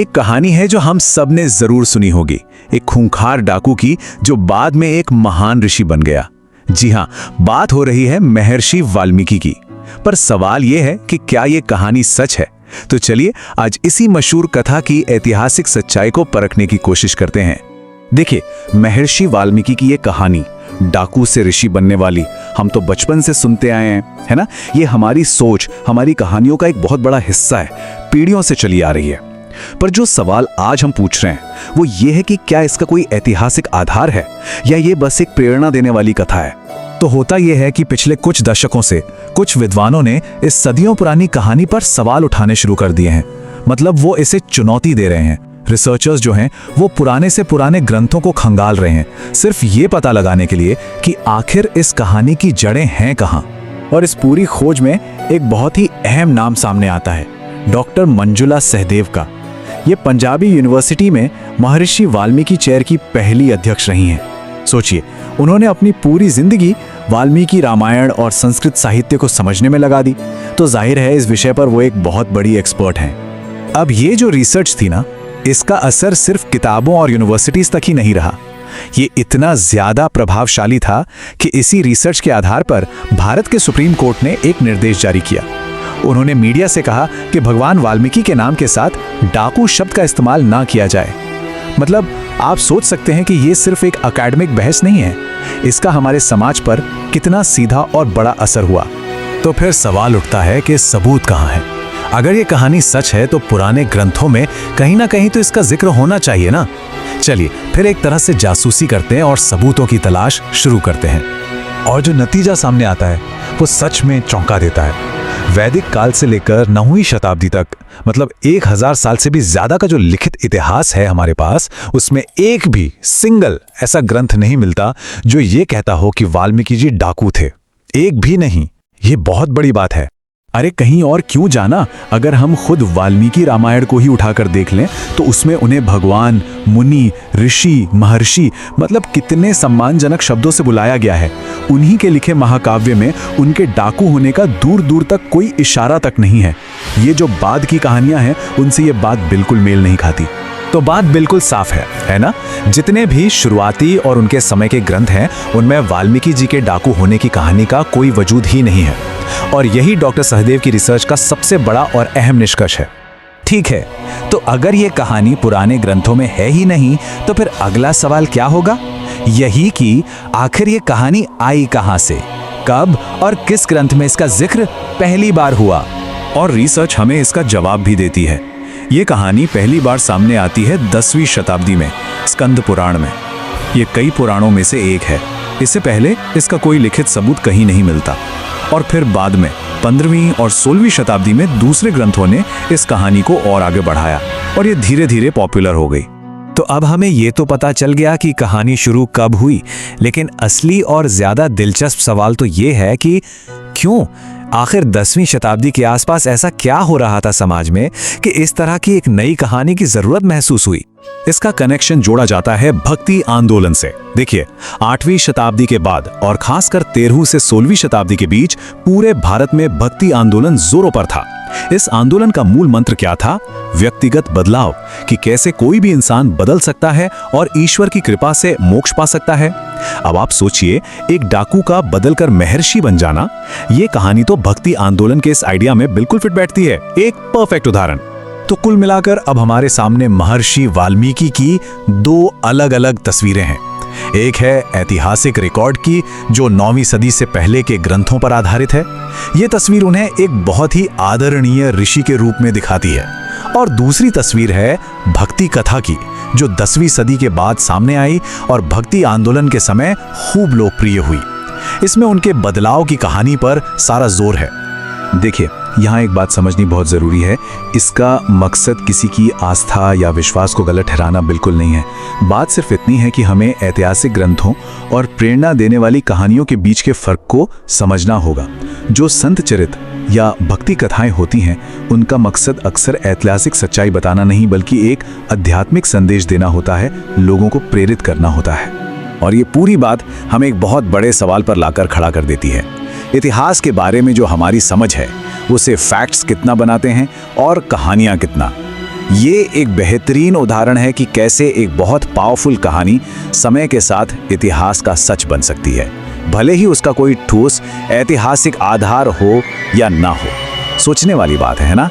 एक कहानी है जो हम सब ने जरूर सुनी होगी, एक खूंखार डाकू की जो बाद में एक महान ऋषि बन गया। जी हाँ, बात हो रही है महर्षि वाल्मीकि की। पर सवाल यह है कि क्या यह कहानी सच है? तो चलिए आज इसी मशहूर कथा की ऐतिहासिक सच्चाई को परखने की कोशिश करते हैं। देखिए, महर्षि वाल्मीकि की ये कहानी डाकू से ऋषि बनने वाली हम तो बचपन से सुनते आए हैं, है ना? ये हमारी सोच, हमारी कहानियों का एक बहुत बड़ा हिस्सा है, पीढ़ियों से चली आ रही है। पर जो सवाल आज हम पूछ रहे हैं वो ये है कि क्या इसका कोई ऐतिहासिक आधार है या ये बस एक प्रेरणा देने वाली कथा है? तो होता यह है कि पिछले कुछ दशकों से कुछ विद्वानों ने इस सदियों पुरानी कहानी पर सवाल उठाने शुरू कर दिए हैं। मतलब वो इसे चुनौती दे रहे हैं। रिसर्चर्स जो हैं वो पुराने से पुराने ग्रंथों को खंगाल रहे हैं, सिर्फ ये पता लगाने के लिए कि आखिर इस कहानी की जड़ें हैं कहाँ। और इस पूरी खोज में एक बहुत ही अहम नाम सामने आता है, डॉक्टर मंजुला सहदेव का। ये पंजाबी यूनिवर्सिटी में महर्षि वाल्मीकि चेयर की पहली अध्यक्ष रही हैं। सोचिए, उन्होंने अपनी पूरी जिंदगी वाल्मीकि रामायण और संस्कृत साहित्य को समझने में लगा दी, तो जाहिर है इस विषय पर वो एक बहुत बड़ी एक्सपर्ट हैं। अब ये जो रिसर्च थी ना, इसका असर सिर्फ किताबों और यूनिवर्सिटीज तक ही नहीं रहा। ये इतना ज्यादा प्रभावशाली था कि इसी रिसर्च के आधार पर भारत के सुप्रीम कोर्ट ने एक निर्देश जारी किया। उन्होंने मीडिया से कहा कि भगवान वाल्मीकि के नाम के साथ डाकू शब्द का इस्तेमाल ना किया जाए। मतलब आप सोच सकते हैं कि ये सिर्फ एक एकेडमिक बहस नहीं है, इसका हमारे समाज पर कितना सीधा और बड़ा असर हुआ। तो फिर सवाल उठता है कि सबूत कहाँ है? अगर ये कहानी सच है तो पुराने ग्रंथों में कहीं ना कहीं तो इसका जिक्र होना चाहिए ना। चलिए फिर एक तरह से जासूसी करते हैं और सबूतों की तलाश शुरू करते हैं। और जो नतीजा सामने आता है वो सच में चौंका देता है। वैदिक काल से लेकर 9वीं शताब्दी तक, मतलब 1000 साल से भी ज्यादा का जो लिखित इतिहास है हमारे पास, उसमें एक भी सिंगल ऐसा ग्रंथ नहीं मिलता जो ये कहता हो कि वाल्मीकि जी डाकू थे। एक भी नहीं। ये बहुत बड़ी बात है। अरे कहीं और क्यों जाना, अगर हम खुद वाल्मीकि रामायण को ही उठाकर देख लें तो उसमें उन्हें भगवान, मुनि, ऋषि, महर्षि, मतलब कितने सम्मानजनक शब्दों से बुलाया गया है। उन्हीं के लिखे महाकाव्य में उनके डाकू होने का दूर दूर तक कोई इशारा तक नहीं है। ये जो बाद की कहानियां हैं उनसे ये बात बिल्कुल मेल नहीं खाती। तो बात बिल्कुल साफ है ना? जितने भी शुरुआती और उनके समय के ग्रंथ हैं उनमें वाल्मीकि जी के डाकू होने की कहानी का कोई वजूद ही नहीं है। और यही डॉक्टर सहदेव की रिसर्च का सबसे बड़ा और अहम निष्कर्ष है। ठीक है, तो अगर ये कहानी पुराने ग्रंथों में है ही नहीं तो फिर अगला सवाल क्या होगा? यही कि आखिर ये कहानी आई कहां से, कब और किस ग्रंथ में इसका जिक्र पहली बार हुआ? और रिसर्च हमें इसका जवाब भी देती है। ये कहानी पहली बार सामने आती है 10वीं शताब्दी में स्कंद पुराण में। ये कई पुराणों में से एक है। इससे पहले इसका कोई लिखित सबूत कहीं नहीं मिलता। और फिर बाद में 15वीं और 16वीं शताब्दी में दूसरे ग्रंथों ने इस कहानी को और आगे बढ़ाया और ये धीरे धीरे पॉपुलर हो गई। तो अब हमें ये तो पता चल गया कि कहानी शुरू कब हुई, लेकिन असली और ज्यादा दिलचस्प सवाल तो ये है कि क्यों? आखिर 10वीं शताब्दी के आसपास ऐसा क्या हो रहा था समाज में कि इस तरह की एक नई कहानी की जरूरत महसूस हुई? इसका कनेक्शन जोड़ा जाता है भक्ति आंदोलन से। देखिए, 8वीं शताब्दी के बाद और खासकर 13वीं से 16वीं शताब्दी के बीच पूरे भारत में भक्ति आंदोलन जोरों पर था। इस आंदोलन का मूल मंत्र क्या था? व्यक्तिगत बदलाव, कि कैसे कोई भी इंसान बदल सकता है और ईश्वर की कृपा से मोक्ष पा सकता है। अब आप सोचिए, एक डाकू का बदलकर महर्षि बन जाना, ये कहानी तो भक्ति आंदोलन के इस आइडिया में बिल्कुल फिट बैठती है। एक परफेक्ट उदाहरण। तो कुल मिलाकर अब हमारे सामने महर्षि वाल्मीकि की दो अलग अलग तस्वीरें हैं। एक है ऐतिहासिक रिकॉर्ड की जो 9वीं सदी से पहले के ग्रंथों पर आधारित है। यह तस्वीर उन्हें एक बहुत ही आदरणीय ऋषि के रूप में दिखाती है। और दूसरी तस्वीर है भक्ति कथा की जो 10वीं सदी के बाद सामने आई और भक्ति आंदोलन के समय खूब लोकप्रिय हुई। इसमें उनके बदलाव की कहानी पर सारा जोर है। देखिए, यहाँ एक बात समझनी बहुत ज़रूरी है। इसका मकसद किसी की आस्था या विश्वास को गलत ठहराना बिल्कुल नहीं है। बात सिर्फ इतनी है कि हमें ऐतिहासिक ग्रंथों और प्रेरणा देने वाली कहानियों के बीच के फ़र्क को समझना होगा। जो संत चरित या भक्ति कथाएं होती हैं उनका मकसद अक्सर ऐतिहासिक सच्चाई बताना नहीं बल्कि एक आध्यात्मिक संदेश देना होता है, लोगों को प्रेरित करना होता है। और ये पूरी बात हमें एक बहुत बड़े सवाल पर लाकर खड़ा कर देती है। इतिहास के बारे में जो हमारी समझ है उसे फैक्ट्स कितना बनाते हैं और कहानियां कितना। ये एक बेहतरीन उदाहरण है कि कैसे एक बहुत पावरफुल कहानी समय के साथ इतिहास का सच बन सकती है, भले ही उसका कोई ठोस ऐतिहासिक आधार हो या ना हो। सोचने वाली बात है ना।